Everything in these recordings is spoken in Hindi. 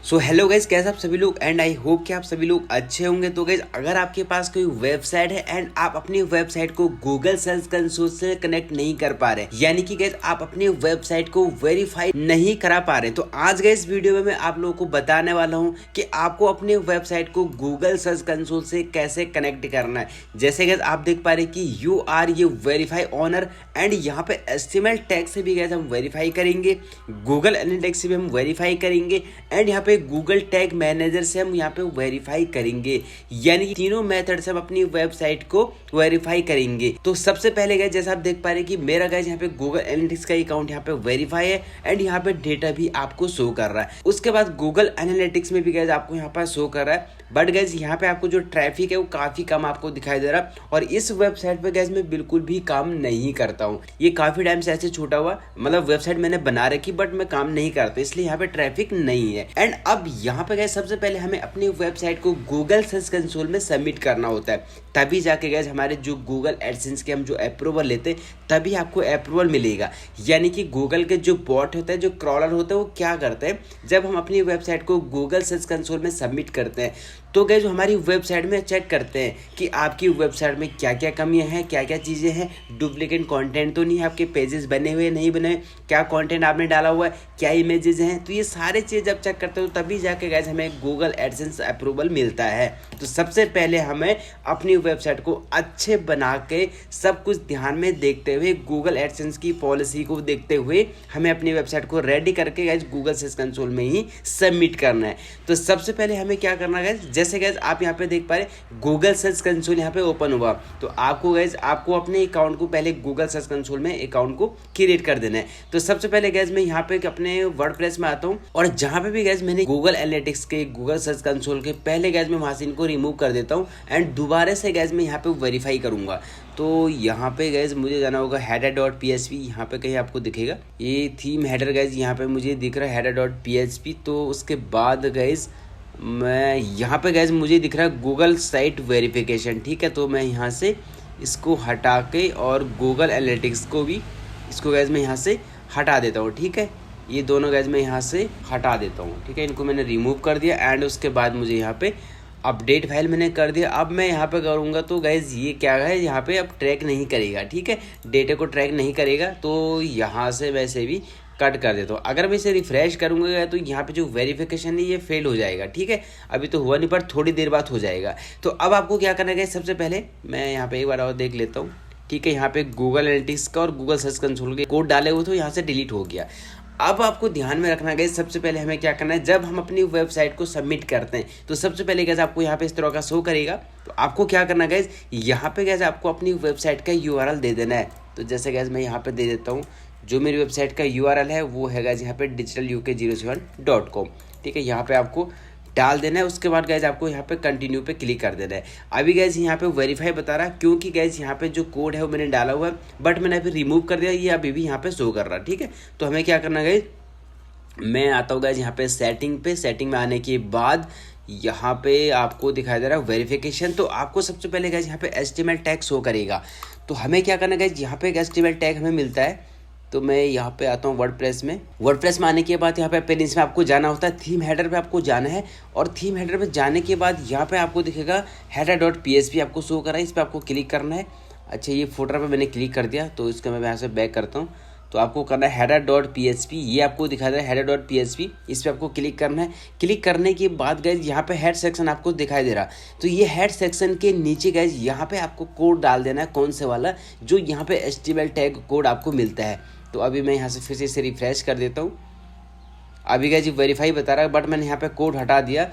सो हेलो गाइज, कैसे आप सभी लोग एंड आई होप कि आप सभी लोग अच्छे होंगे। तो गाइज अगर आपके पास कोई वेबसाइट है एंड आप अपनी वेबसाइट को गूगल सर्च कंसोल से कनेक्ट नहीं कर पा रहे, यानी कि गाइज आप अपनी वेबसाइट को वेरीफाई नहीं करा पा रहे, तो आज गाइज इस वीडियो में मैं आप लोगों को बताने वाला हूं कि आपको अपनी वेबसाइट को गूगल सर्च कंसोल से कैसे कनेक्ट करना है। जैसे गाइज आप देख पा रहे कि यू आर ये वेरीफाई ऑनर एंड यहाँ पे एचटीएमएल टैग से भी गाइज हम वेरीफाई करेंगे, गूगल एनालिटिक्स से भी हम वेरीफाई करेंगे एंड यहाँ पे गूगल टैग मैनेजर से हम यहाँ पे वेरीफाई करेंगे। यानी कि तीनों मेथड से हम अपनी वेबसाइट को वेरीफाई करेंगे। तो सबसे पहले गाइस जैसा आप देख पा रहे हैं कि मेरा गाइस यहाँ पे गूगल एनालिटिक्स का अकाउंट यहाँ पे वेरीफाई है एंड यहाँ पे डेटा भी आपको शो कर रहा है। उसके बाद गूगल एनालिटिक्स में भी गाइस आपको यहाँ पर शो कर रहा है, बट गाइस यहाँ पे आपको जो ट्रैफिक है वो काफी कम आपको दिखाई दे रहा है। और इस वेबसाइट पे गाइस मैं बिल्कुल भी काम नहीं करता हूँ, ये काफी टाइम से ऐसे छूटा हुआ, मतलब वेबसाइट मैंने बना रखी बट मैं काम नहीं करता, इसलिए यहाँ पे ट्रैफिक नहीं है। एंड अब यहाँ पे गाइस सबसे पहले हमें अपनी वेबसाइट को गूगल सर्च कंसोल में सबमिट करना होता है, तभी जाके गाइस हमारे जो गूगल एडसेंस के हम जो अप्रूवल लेते तभी आपको अप्रूवल मिलेगा। यानी कि गूगल के जो बॉट होता है, जो क्रॉलर होता है, वो क्या करते हैं, जब हम अपनी वेबसाइट को गूगल सर्च कंसोल में सबमिट करते हैं तो गाइस हमारी वेबसाइट में चेक करते हैं कि आपकी वेबसाइट में क्या क्या कमियां हैं, क्या क्या चीज़ें हैं, डुप्लीकेट कंटेंट तो नहीं है, आपके पेजेस बने हुए नहीं बने हुए, क्या कंटेंट आपने डाला हुआ है, क्या इमेजेस हैं। तो ये सारे चीज़ जब चेक करते हो तभी जाके गाइस हमें गूगल एडसेंस अप्रूवल मिलता है। तो सबसे पहले हमें अपनी वेबसाइट को अच्छे बना के सब कुछ ध्यान में देखते हुए, गूगल एडसेंस की पॉलिसी को देखते हुए हमें अपनी वेबसाइट को रेडी करके गाइस गूगल सर्च कंसोल में ही सबमिट करना है। तो सबसे पहले हमें क्या करना है गाइस, जैसे गाइस आप यहाँ पे देख पा रहे गूगल सर्च कंसोल यहाँ पे ओपन हुआ, तो आपको गाइस आपको अपने अकाउंट को पहले गूगल सर्च कंसोल में अकाउंट को क्रिएट कर देना है। तो सबसे पहले गाइस मैं यहाँ पे अपने वर्डप्रेस में आता हूँ और जहाँ पे भी गाइस मैंने गूगल एनालिटिक्स के गूगल सर्च कंसोल के पहले गाइस मैं वहाँ से इनको रिमूव कर देता हूँ एंड दोबारा से गाइस मैं यहाँ पे वेरीफाई करूंगा। तो यहाँ पे गाइस मुझे जाना होगा header.php, यहाँ पे कहीं आपको दिखेगा ये थीम हेडर गाइस, यहाँ पे मुझे दिख रहा है header.php। तो उसके बाद गाइस मैं यहाँ पे गाइस मुझे दिख रहा है गूगल साइट वेरिफिकेशन, ठीक है। तो मैं यहाँ से इसको हटा के और गूगल एनालिटिक्स को भी, इसको गाइस मैं यहाँ से हटा देता हूँ, ठीक है। ये दोनों गाइस मैं यहाँ से हटा देता हूँ, ठीक है। इनको मैंने रिमूव कर दिया एंड उसके बाद मुझे यहाँ पे अपडेट फाइल मैंने कर दिया। अब मैं यहाँ पे करूँगा तो गाइज ये क्या है, यहाँ पे अब ट्रैक नहीं करेगा, ठीक है, डेटा को ट्रैक नहीं करेगा। तो यहाँ से वैसे भी कट कर देता हूँ। अगर मैं इसे रिफ्रेश करूँगा तो यहाँ पे जो वेरिफिकेशन है ये फेल हो जाएगा, ठीक है। अभी तो हुआ नहीं पर थोड़ी देर बाद हो जाएगा। तो अब आपको क्या करना है, सबसे पहले मैं यहाँ पे एक बार और देख लेता हूँ, ठीक है। यहाँ पे गूगल एनालिटिक्स का और गूगल सर्च कंसोल के कोड डाले हुए तो यहाँ से डिलीट हो गया। अब आपको ध्यान में रखना है सबसे पहले हमें क्या करना है, जब हम अपनी वेबसाइट को सबमिट करते हैं तो सबसे पहले गैस आपको यहाँ पे इस तरह का शो करेगा। तो आपको क्या करना है गैस, यहाँ पे गैस आपको अपनी वेबसाइट का यूआरएल दे देना है। तो जैसे गैस मैं यहाँ पे दे देता हूँ, जो मेरी वेबसाइट का यूआरएल है वो है गैस यहाँ पे digitaluk07.com, ठीक है। यहाँ पे आपको डाल देना है। उसके बाद गैस आपको यहाँ पे कंटिन्यू पे क्लिक कर देना है। अभी गैस यहाँ पे वेरीफाई बता रहा है क्योंकि गैस यहाँ पे जो कोड है वो मैंने डाला हुआ है बट मैंने अभी रिमूव कर दिया, ये अभी भी यहाँ पे शो कर रहा है, ठीक है। तो हमें क्या करना है, मैं आता हूँ गाइस यहाँ पे सेटिंग में आने के बाद यहाँ पे आपको दिखाई दे रहा है वेरिफिकेशन। तो आपको सबसे पहले गाइस यहाँ पे HTML टैग शो करेगा। तो हमें क्या करना है गाइस, यहाँ पे HTML टैग हमें मिलता है। तो मैं यहाँ पे आता हूँ वर्डप्रेस में आने के बाद यहाँ पे पहले इसमें आपको जाना होता है, थीम हेडर पे आपको जाना है और थीम हेडर पे जाने के बाद यहाँ पे आपको दिखेगा header.php आपको शो कर रहा है, इस पर आपको क्लिक करना है। अच्छा, ये फोल्डर पे मैंने क्लिक कर दिया तो इसका मैं यहाँ से बैक करता हूँ। तो आपको करना है header.php, ये आपको दिखा दे रहा है header.php, इस पर आपको क्लिक करना है। क्लिक करने के बाद गाइज यहाँ पे हेड सेक्शन आपको दिखाई दे रहा, तो ये हेड सेक्शन के नीचे गाइज यहाँ पे आपको कोड डाल देना है, कौन से वाला, जो यहाँ पे HTML टैग कोड आपको मिलता है। तो अभी मैं यहाँ से फिर से इसे रिफ्रेश कर देता हूँ। अभी गाइज वेरीफाई बता रहा है बट मैंने यहाँ पे कोड हटा दिया,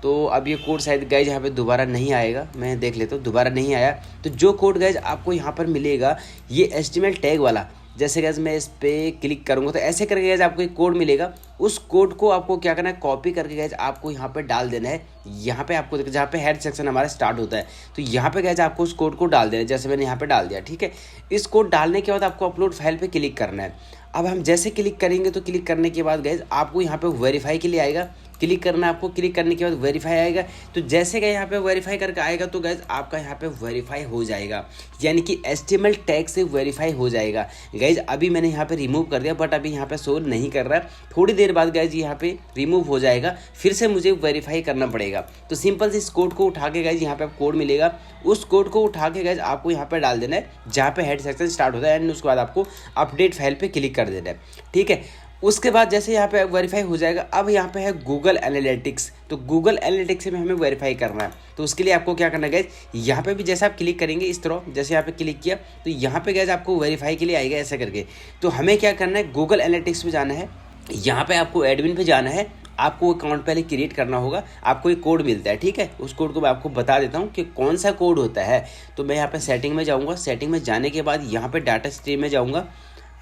तो अब ये कोड शायद गाइज यहाँ पे दोबारा नहीं आएगा। मैं देख लेता हूँ, दोबारा नहीं आया। तो जो कोड गाइज आपको यहाँ पर मिलेगा ये HTML टैग वाला, जैसे गैस मैं इस पर क्लिक करूँगा तो ऐसे करके गैस आपको एक कोड मिलेगा। उस कोड को आपको क्या करना है, कॉपी करके गैस आपको यहाँ पे डाल देना है। यहाँ पे आपको जहाँ पे हेड सेक्शन हमारा स्टार्ट होता है तो यहाँ पे गैस आपको उस कोड को डाल देना है, जैसे मैंने यहाँ पे डाल दिया, ठीक है। इस कोड डालने के बाद आपको अपलोड फाइल पे क्लिक करना है। अब हम जैसे क्लिक करेंगे तो क्लिक करने के बाद गैस आपको यहाँ पे वेरीफाई के लिए आएगा क्लिक करना है आपको। क्लिक करने के बाद वेरीफाई आएगा। तो जैसे कि यहाँ पे वेरीफाई करके आएगा तो गाइज आपका यहाँ पे वेरीफाई हो जाएगा, यानी कि HTML टैग से वेरीफाई हो जाएगा। गाइज अभी मैंने यहाँ पे रिमूव कर दिया, बट अभी यहाँ पे शो नहीं कर रहा है। थोड़ी देर बाद गाइज यहाँ पे रिमूव हो जाएगा, फिर से मुझे वेरीफाई करना पड़ेगा। तो सिंपल से इस कोड को उठा के गाइज यहाँ पे कोड मिलेगा, उस कोड को उठा के गाइज आपको यहाँ पे डाल देना है जहाँ पे हेड सेक्शन स्टार्ट होता है, एंड उसके बाद आपको अपडेट फाइल पे क्लिक कर देना है। ठीक है, उसके बाद जैसे यहाँ पे वेरीफाई हो जाएगा, अब यहाँ पे है गूगल एनालिटिक्स। तो गूगल एनालिटिक्स में हमें वेरीफाई करना है। तो उसके लिए आपको क्या करना है गाइज, यहाँ पे भी जैसे आप क्लिक करेंगे इस तरह, जैसे यहाँ पे क्लिक किया तो यहाँ पे गाइज आपको वेरीफाई के लिए आएगा ऐसा करके। तो हमें क्या करना है, गूगल एनालिटिक्स में जाना है, यहाँ पे आपको एडमिन पे जाना है, आपको अकाउंट पहले क्रिएट करना होगा। आपको एक कोड मिलता है, ठीक है, उस कोड को मैं आपको बता देता हूँ कि कौन सा कोड होता है। तो मैं यहाँ पे सेटिंग में जाऊँगा, सेटिंग में जाने के बाद यहाँ पे डाटा स्ट्रीम में जाऊँगा,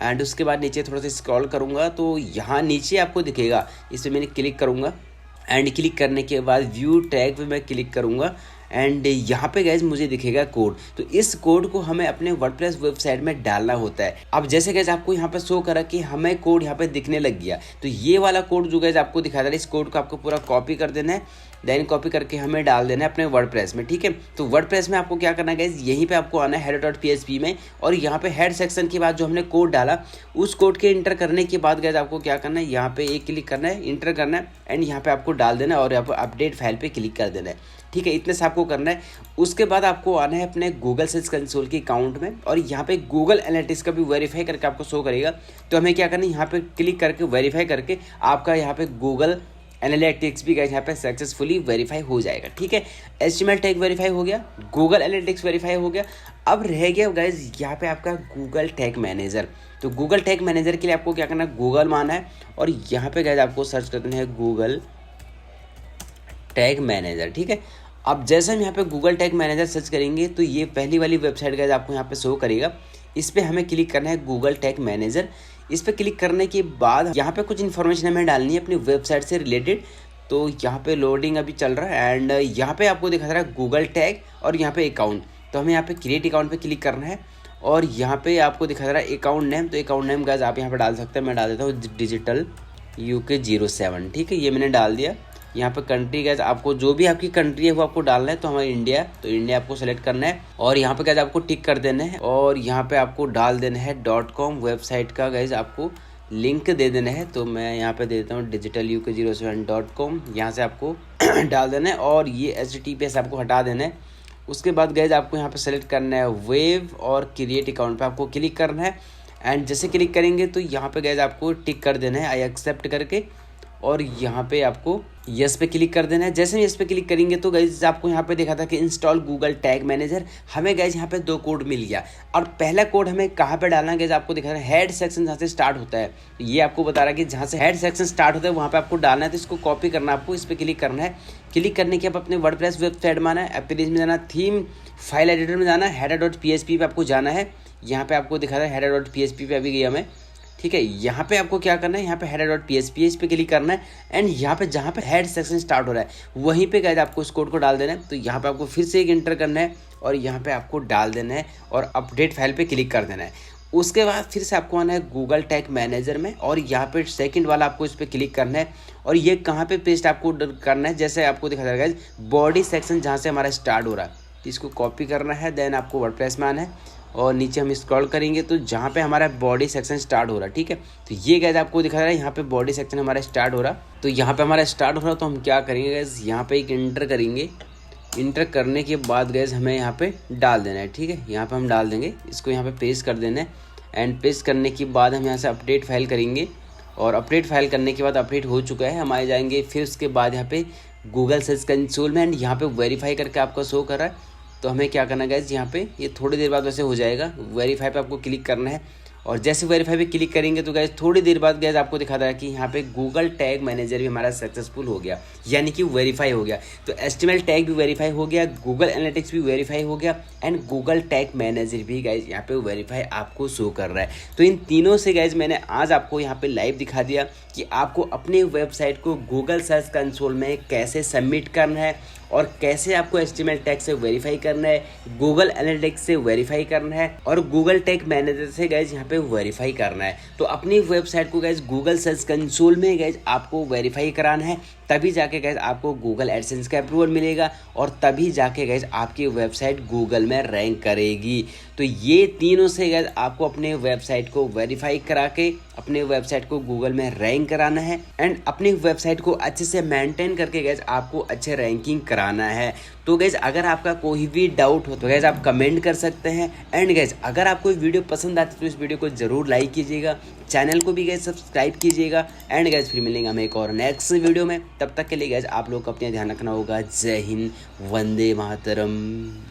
एंड उसके बाद नीचे थोड़ा सा स्क्रॉल करूँगा तो यहाँ नीचे आपको दिखेगा, इस पर मैंने क्लिक करूँगा, एंड क्लिक करने के बाद व्यू टैग पे मैं क्लिक करूँगा, एंड यहाँ पे गाइज मुझे दिखेगा कोड। तो इस कोड को हमें अपने वर्डप्रेस वेबसाइट में डालना होता है। अब जैसे गाइज आपको यहाँ पे शो करा कि हमें कोड यहाँ पे दिखने लग गया, तो ये वाला कोड जो गाइज आपको दिखा रहा है, इस कोड को आपको पूरा कॉपी कर देना है, देन कॉपी करके हमें डाल देना है अपने वर्डप्रेस में। ठीक है, तो वर्डप्रेस में आपको क्या करना है गाइज, यहीं पे आपको आना है header.php में, और यहाँ पे हेड सेक्शन के बाद जो हमने कोड डाला उस कोड के इंटर करने के बाद गाइज आपको क्या करना है, यहाँ पे एक क्लिक करना है, इंटर करना है, एंड यहाँ पे आपको डाल देना है और यहाँ पे अपडेट फाइल पे क्लिक कर देना है। ठीक है, इतने से आपको करना है। उसके बाद आपको आना है अपने गूगल सर्च कंसोल के अकाउंट में, और यहाँ पे गूगल एनालिटिक्स का भी वेरीफाई करके आपको शो करेगा। तो हमें क्या करना है, यहाँ पे क्लिक करके वेरीफाई करके आपका यहाँ पे गूगल एनालिटिक्स भी गाइज यहाँ पे सक्सेसफुली वेरीफाई हो जाएगा। ठीक है, HTML टैग वेरीफाई हो गया, गूगल एनालिटिक्स वेरीफाई हो गया। अब रह गया गाइज यहाँ पे आपका गूगल टैग मैनेजर। तो गूगल टैग मैनेजर के लिए आपको क्या करना है, गूगल माना है, और यहाँ पे गाइज आपको सर्च करना है गूगल टैग मैनेजर। ठीक है, अब जैसे हम यहाँ पे गूगल टैग मैनेजर सर्च करेंगे तो ये पहली वाली वेबसाइट गाइज आपको यहाँ पे शो करेगा। इस पर हमें क्लिक करना है गूगल टैग मैनेजर। इस पर क्लिक करने के बाद यहाँ पे कुछ इन्फॉर्मेशन हमें डालनी है अपनी वेबसाइट से रिलेटेड। तो यहाँ पे लोडिंग अभी चल रहा है, एंड यहाँ पे आपको दिखा रहा है गूगल टैग और यहाँ पे अकाउंट। तो हमें यहाँ पे क्रिएट अकाउंट पे क्लिक करना है, और यहाँ पे आपको दिखा रहा है अकाउंट नेम। तो अकाउंट नेम गाइज आप यहाँ पे डाल सकते हैं, मैं डाल देता हूँ डिजिटल UK 07। ठीक है, ये मैंने डाल दिया। यहाँ पे कंट्री गाइज आपको जो भी आपकी कंट्री है वो आपको डालना है। तो हमारा इंडिया, तो इंडिया आपको सेलेक्ट करना है, और यहाँ पे गाइज आपको टिक कर देना है, और यहाँ पे आपको डाल देना है .com वेबसाइट का गाइज आपको लिंक दे देना है। तो मैं यहाँ पे दे देता हूँ digitaluk07.com, यहाँ से आपको डाल देना है, और ये HTTPS आपको हटा देना है। उसके बाद गाइज आपको यहाँ पे सेलेक्ट करना है वेब, और क्रिएट अकाउंट पे आपको क्लिक करना है, एंड जैसे क्लिक करेंगे तो यहाँ पे गाइज आपको टिक कर देना है आई एक्सेप्ट करके, और यहाँ पे आपको यस पे क्लिक कर देना है। जैसे हम यस पे क्लिक करेंगे तो गाइज आपको यहाँ पे देखा था कि इंस्टॉल गूगल टैग मैनेजर। हमें गाइज यहाँ पे 2 कोड मिल गया, और पहला कोड हमें कहाँ पे डालना है गाइज आपको दिखा रहा है हेड सेक्शन जहाँ से स्टार्ट होता है। ये आपको बता रहा है कि जहाँ से हेड सेक्शन स्टार्ट होता है वहाँ पे आपको डालना है। तो इसको कॉपी करना है आपको, इस पर क्लिक करना है। क्लिक करने के बाद अपने वर्डप्रेस वेबसाइट में आना है, एप्लीकेशन में जाना, थीम फाइल एडिटर में जाना है, header.php पे आपको जाना है। यहाँ पे आपको दिखा रहा है header.php पे अभी गया मैं। ठीक है, यहाँ पे आपको क्या करना है, यहाँ पे header.php इस पे क्लिक करना है, एंड यहाँ पे जहाँ पे हेड सेक्शन स्टार्ट हो रहा है वहीं पे गाइज आपको इस कोड को डाल देना है। तो यहाँ पे आपको फिर से एक इंटर करना है, और यहाँ पे आपको डाल देना है, और अपडेट फाइल पे क्लिक कर देना है। उसके बाद फिर से आपको आना है गूगल टैग मैनेजर में, और यहाँ पे सेकंड वाला आपको इस पर क्लिक करना है, और ये कहाँ पे पेस्ट आपको करना है, जैसे आपको दिखा जाएगा बॉडी सेक्शन जहाँ से हमारा स्टार्ट हो रहा है। तो इसको कॉपी करना है, देन आपको वर्डप्रेस में आना है, और नीचे हम स्क्रॉल करेंगे तो जहाँ पे हमारा बॉडी सेक्शन स्टार्ट हो रहा है। ठीक है, तो ये गाइज आपको दिखा रहा है यहाँ पे बॉडी सेक्शन हमारा स्टार्ट हो रहा। तो यहाँ पे हमारा स्टार्ट हो रहा, तो हम क्या करेंगे गाइज, यहाँ पे एक इंटर करेंगे। इंटर करने के बाद गाइज हमें यहाँ पे डाल देना है। ठीक है, यहाँ पे हम डाल देंगे, इसको यहाँ पे पेस्ट कर देना है, एंड पेस्ट करने के बाद हम यहाँ से अपडेट फाइल करेंगे, और अपडेट फाइल करने के बाद अपडेट हो चुका है, हम आ जाएंगे फिर उसके बाद यहाँ पे गूगल सर्च कंसोल में, एंड यहाँ पे वेरीफाई करके आपका शो कर रहा है। तो हमें क्या करना है गाइज, यहाँ पे ये थोड़ी देर बाद वैसे हो जाएगा। वेरीफाई पे आपको क्लिक करना है, और जैसे वेरीफाई पे क्लिक करेंगे तो गाइज थोड़ी देर बाद गाइज आपको दिखा रहा है कि यहाँ पे गूगल टैग मैनेजर भी हमारा सक्सेसफुल हो गया, यानी कि वेरीफाई हो गया। तो HTML टैग भी वेरीफाई हो गया, गूगल एनालिटिक्स भी वेरीफाई हो गया, एंड गूगल टैग मैनेजर भी गाइज यहाँ पे वेरीफाई आपको शो कर रहा है। तो इन तीनों से गाइज मैंने आज आपको यहाँ पे लाइव दिखा दिया कि आपको अपने वेबसाइट को गूगल सर्च कंसोल में कैसे सबमिट करना है, और कैसे आपको HTML टैग से वेरीफाई करना है, गूगल एनालिटिक्स से वेरीफाई करना है, और गूगल टैग मैनेजर से गाइज यहाँ पे वेरीफाई करना है। तो अपनी वेबसाइट को गाइज गूगल सर्च कंसोल में गाइज आपको वेरीफाई कराना है, तभी जाके गैस आपको गूगल एडसेंस का अप्रूवल मिलेगा और तभी जाके गैस आपकी वेबसाइट गूगल में रैंक करेगी। तो ये तीनों से गैस आपको अपने वेबसाइट को वेरीफाई करा के अपने वेबसाइट को गूगल में रैंक कराना है एंड अपनी वेबसाइट को अच्छे से मेंटेन करके गैस आपको अच्छे रैंकिंग कराना है। तो गैस अगर आपका कोई भी डाउट हो तो गैस आप कमेंट कर सकते हैं एंड गैस अगर आपको वीडियो पसंद आती है तो इस वीडियो को जरूर लाइक कीजिएगा, चैनल को भी गैस सब्सक्राइब कीजिएगा एंड गैस फिर मिलेंगे हम एक और नेक्स्ट वीडियो में। तब तक के लिए गैस आप लोग को अपना ध्यान रखना होगा। जय हिंद, वंदे मातरम।